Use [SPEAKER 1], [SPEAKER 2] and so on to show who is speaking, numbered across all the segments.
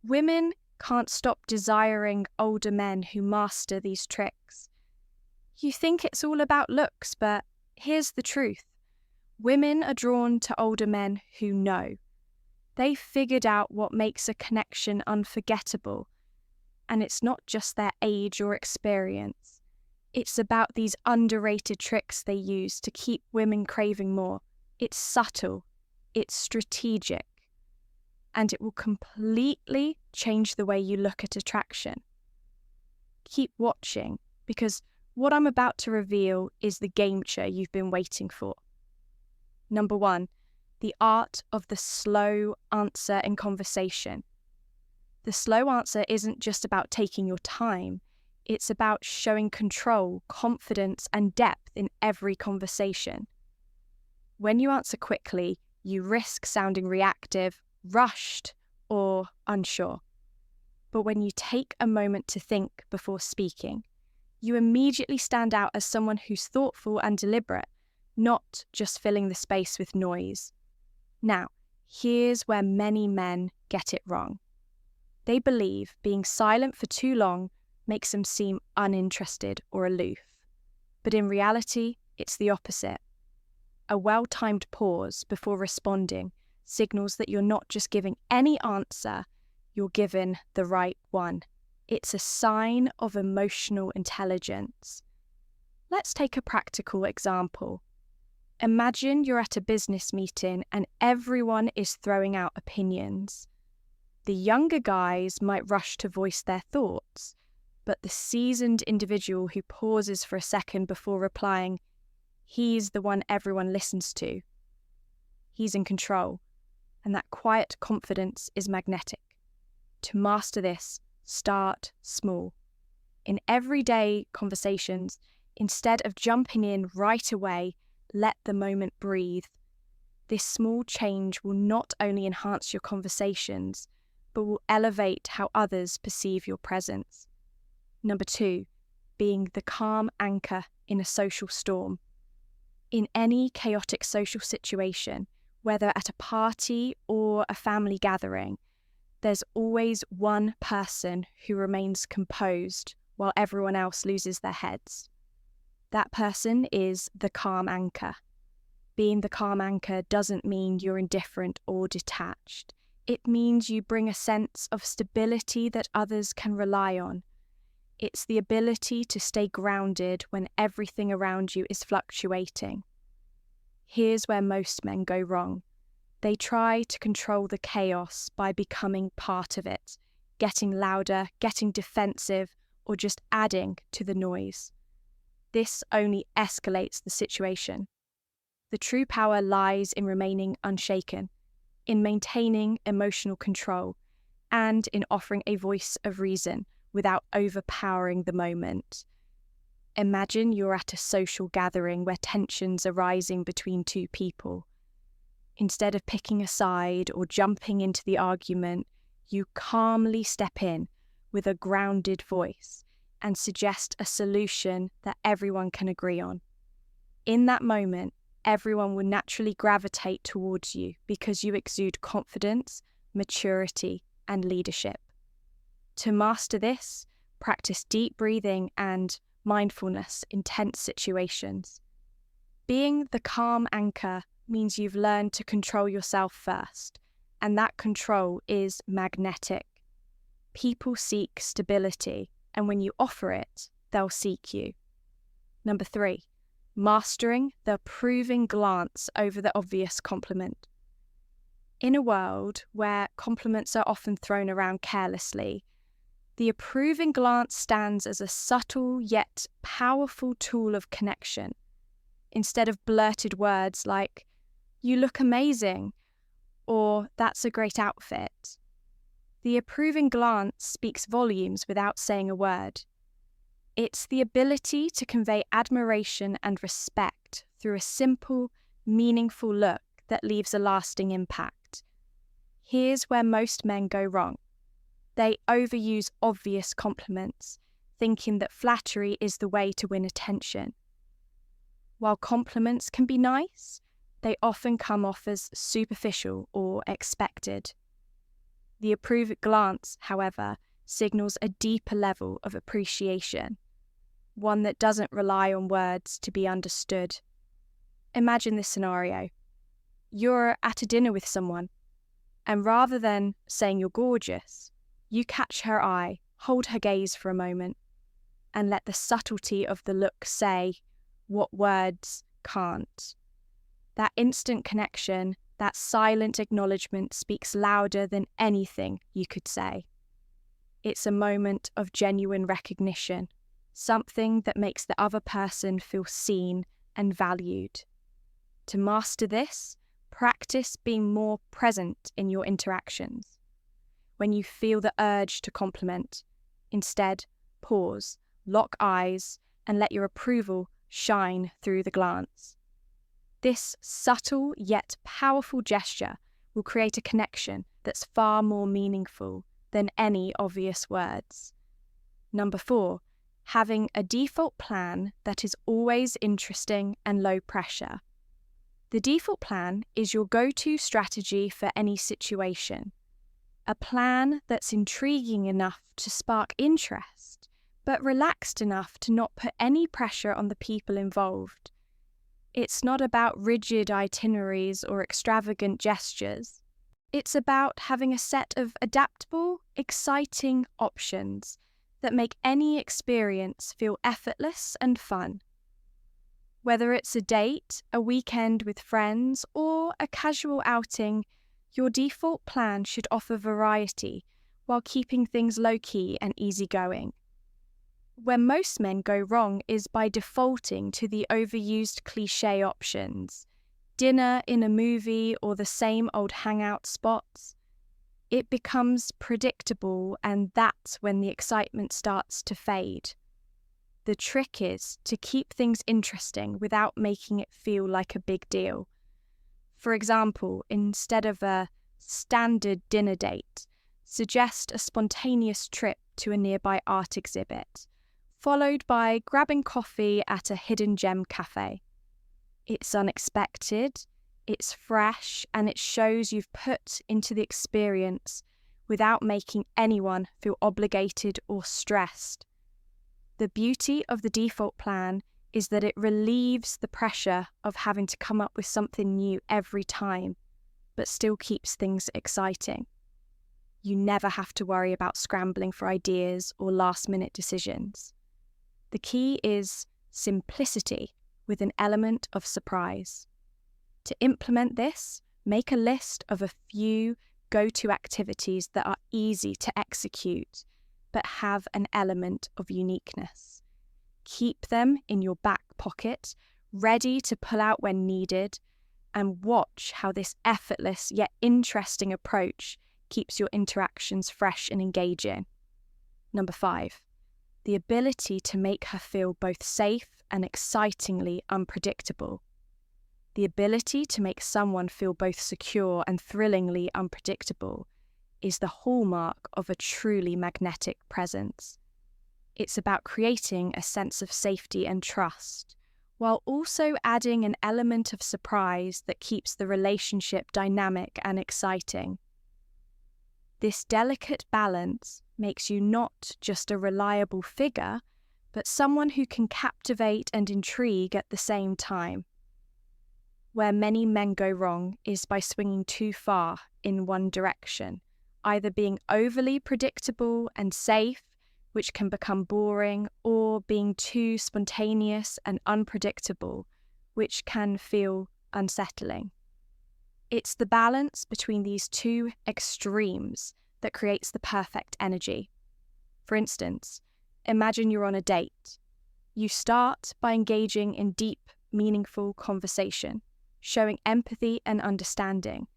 [SPEAKER 1] Women can't stop desiring older men who master these tricks. You think it's all about looks, but here's the truth. Women are drawn to older men who know. They figured out what makes a connection unforgettable. And it's not just their age or experience. It's about these underrated tricks they use to keep women craving more. It's subtle, it's strategic, and it will completely change the way you look at attraction. Keep watching, because what I'm about to reveal is the game changer you've been waiting for. Number 1, the art of the slow answer in conversation. The slow answer isn't just about taking your time, it's about showing control, confidence, and depth in every conversation. When you answer quickly, you risk sounding reactive, rushed, or unsure. But when you take a moment to think before speaking, you immediately stand out as someone who's thoughtful and deliberate, not just filling the space with noise. Now, here's where many men get it wrong. They believe being silent for too long makes them seem uninterested or aloof. But in reality, it's the opposite. A well-timed pause before responding signals that you're not just giving any answer, you're given the right one. It's a sign of emotional intelligence. Let's take a practical example. Imagine you're at a business meeting and everyone is throwing out opinions. The younger guys might rush to voice their thoughts, but the seasoned individual who pauses for a second before replying, he's the one everyone listens to. He's in control, and that quiet confidence is magnetic. To master this, start small. In everyday conversations, instead of jumping in right away, let the moment breathe. This small change will not only enhance your conversations, but will elevate how others perceive your presence. Number 2, being the calm anchor in a social storm. In any chaotic social situation, whether at a party or a family gathering, there's always one person who remains composed while everyone else loses their heads. That person is the calm anchor. Being the calm anchor doesn't mean you're indifferent or detached. It means you bring a sense of stability that others can rely on. It's the ability to stay grounded when everything around you is fluctuating. Here's where most men go wrong. They try to control the chaos by becoming part of it, getting louder, getting defensive, or just adding to the noise. This only escalates the situation. The true power lies in remaining unshaken, in maintaining emotional control, and in offering a voice of reason without overpowering the moment. Imagine you're at a social gathering where tensions are rising between two people. Instead of picking a side or jumping into the argument, you calmly step in with a grounded voice and suggest a solution that everyone can agree on. In that moment, everyone will naturally gravitate towards you because you exude confidence, maturity, and leadership. To master this, practice deep breathing and mindfulness in tense situations. Being the calm anchor means you've learned to control yourself first, and that control is magnetic. People seek stability, and when you offer it, they'll seek you. Number 3, mastering the approving glance over the obvious compliment. In a world where compliments are often thrown around carelessly, the approving glance stands as a subtle yet powerful tool of connection. Instead of blurted words like, "You look amazing," or "That's a great outfit," the approving glance speaks volumes without saying a word. It's the ability to convey admiration and respect through a simple, meaningful look that leaves a lasting impact. Here's where most men go wrong. They overuse obvious compliments, thinking that flattery is the way to win attention. While compliments can be nice, they often come off as superficial or expected. The approved glance, however, signals a deeper level of appreciation, one that doesn't rely on words to be understood. Imagine this scenario. You're at a dinner with someone, and rather than saying you're gorgeous, you catch her eye, hold her gaze for a moment, and let the subtlety of the look say what words can't. That instant connection, that silent acknowledgement speaks louder than anything you could say. It's a moment of genuine recognition, something that makes the other person feel seen and valued. To master this, practice being more present in your interactions. When you feel the urge to compliment, instead, pause, lock eyes, and let your approval shine through the glance. This subtle yet powerful gesture will create a connection that's far more meaningful than any obvious words. Number 4, having a default plan that is always interesting and low pressure. The default plan is your go-to strategy for any situation. A plan that's intriguing enough to spark interest, but relaxed enough to not put any pressure on the people involved. It's not about rigid itineraries or extravagant gestures. It's about having a set of adaptable, exciting options that make any experience feel effortless and fun. Whether it's a date, a weekend with friends, or a casual outing, your default plan should offer variety while keeping things low-key and easygoing. Where most men go wrong is by defaulting to the overused cliché options, dinner in a movie or the same old hangout spots. It becomes predictable, and that's when the excitement starts to fade. The trick is to keep things interesting without making it feel like a big deal. For example, instead of a standard dinner date, suggest a spontaneous trip to a nearby art exhibit, followed by grabbing coffee at a hidden gem cafe. It's unexpected, it's fresh, and it shows you've put into the experience without making anyone feel obligated or stressed. The beauty of the default plan is that it relieves the pressure of having to come up with something new every time, but still keeps things exciting. You never have to worry about scrambling for ideas or last-minute decisions. The key is simplicity with an element of surprise. To implement this, make a list of a few go-to activities that are easy to execute but have an element of uniqueness. Keep them in your back pocket, ready to pull out when needed, and watch how this effortless yet interesting approach keeps your interactions fresh and engaging. Number 5, the ability to make her feel both safe and excitingly unpredictable. The ability to make someone feel both secure and thrillingly unpredictable is the hallmark of a truly magnetic presence. It's about creating a sense of safety and trust, while also adding an element of surprise that keeps the relationship dynamic and exciting. This delicate balance makes you not just a reliable figure, but someone who can captivate and intrigue at the same time. Where many men go wrong is by swinging too far in one direction, either being overly predictable and safe, which can become boring, or being too spontaneous and unpredictable, which can feel unsettling. It's the balance between these two extremes that creates the perfect energy. For instance, imagine you're on a date. You start by engaging in deep, meaningful conversation, showing empathy and understanding,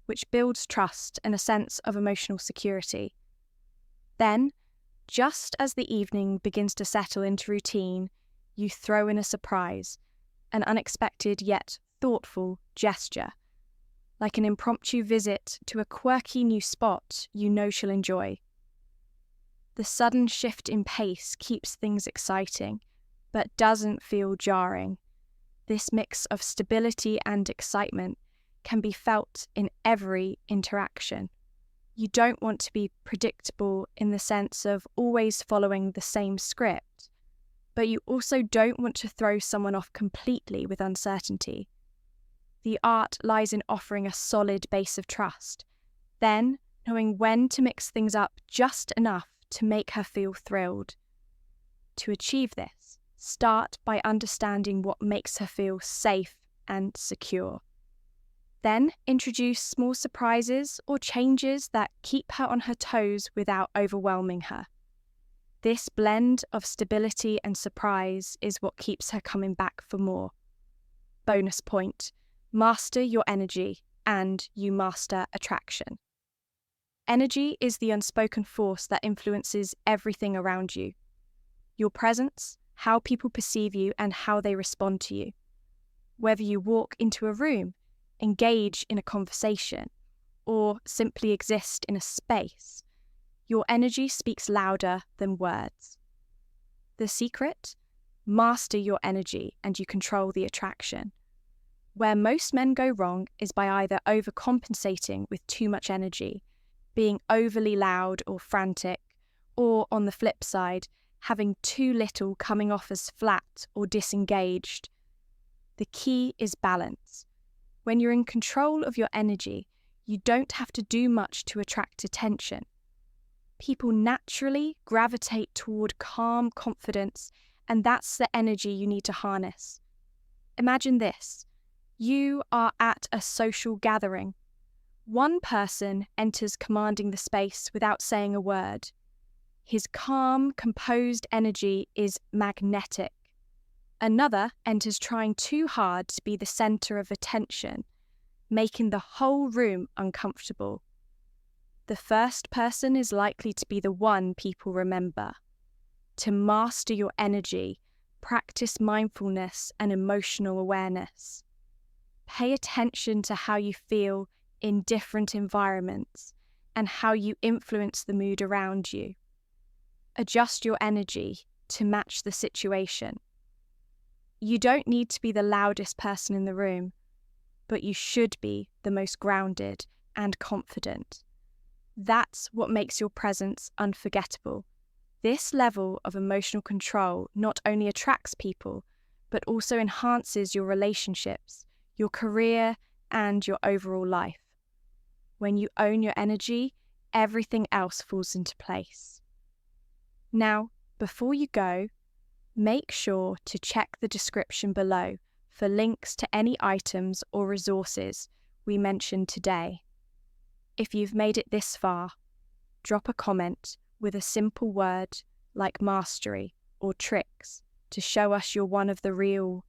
[SPEAKER 1] which builds trust and a sense of emotional security. Then, just as the evening begins to settle into routine, you throw in a surprise, an unexpected yet thoughtful gesture, like an impromptu visit to a quirky new spot you know she'll enjoy. The sudden shift in pace keeps things exciting, but doesn't feel jarring. This mix of stability and excitement can be felt in every interaction. You don't want to be predictable in the sense of always following the same script, but you also don't want to throw someone off completely with uncertainty. The art lies in offering a solid base of trust, then knowing when to mix things up just enough to make her feel thrilled. To achieve this, start by understanding what makes her feel safe and secure. Then introduce small surprises or changes that keep her on her toes without overwhelming her. This blend of stability and surprise is what keeps her coming back for more. Bonus point: master your energy and you master attraction. Energy is the unspoken force that influences everything around you. Your presence, how people perceive you, and how they respond to you. Whether you walk into a room, engage in a conversation, or simply exist in a space, your energy speaks louder than words. The secret? Master your energy and you control the attraction. Where most men go wrong is by either overcompensating with too much energy, being overly loud or frantic, or on the flip side, having too little coming off as flat or disengaged. The key is balance. When you're in control of your energy, you don't have to do much to attract attention. People naturally gravitate toward calm confidence, and that's the energy you need to harness. Imagine this. You are at a social gathering. One person enters commanding the space without saying a word. His calm, composed energy is magnetic. Another enters trying too hard to be the center of attention, making the whole room uncomfortable. The first person is likely to be the one people remember. To master your energy, practice mindfulness and emotional awareness. Pay attention to how you feel in different environments and how you influence the mood around you. Adjust your energy to match the situation. You don't need to be the loudest person in the room, but you should be the most grounded and confident. That's what makes your presence unforgettable. This level of emotional control not only attracts people, but also enhances your relationships, your career, and your overall life. When you own your energy, everything else falls into place. Now, before you go, make sure to check the description below for links to any items or resources we mentioned today. If you've made it this far, drop a comment with a simple word like mastery or tricks to show us you're one of the real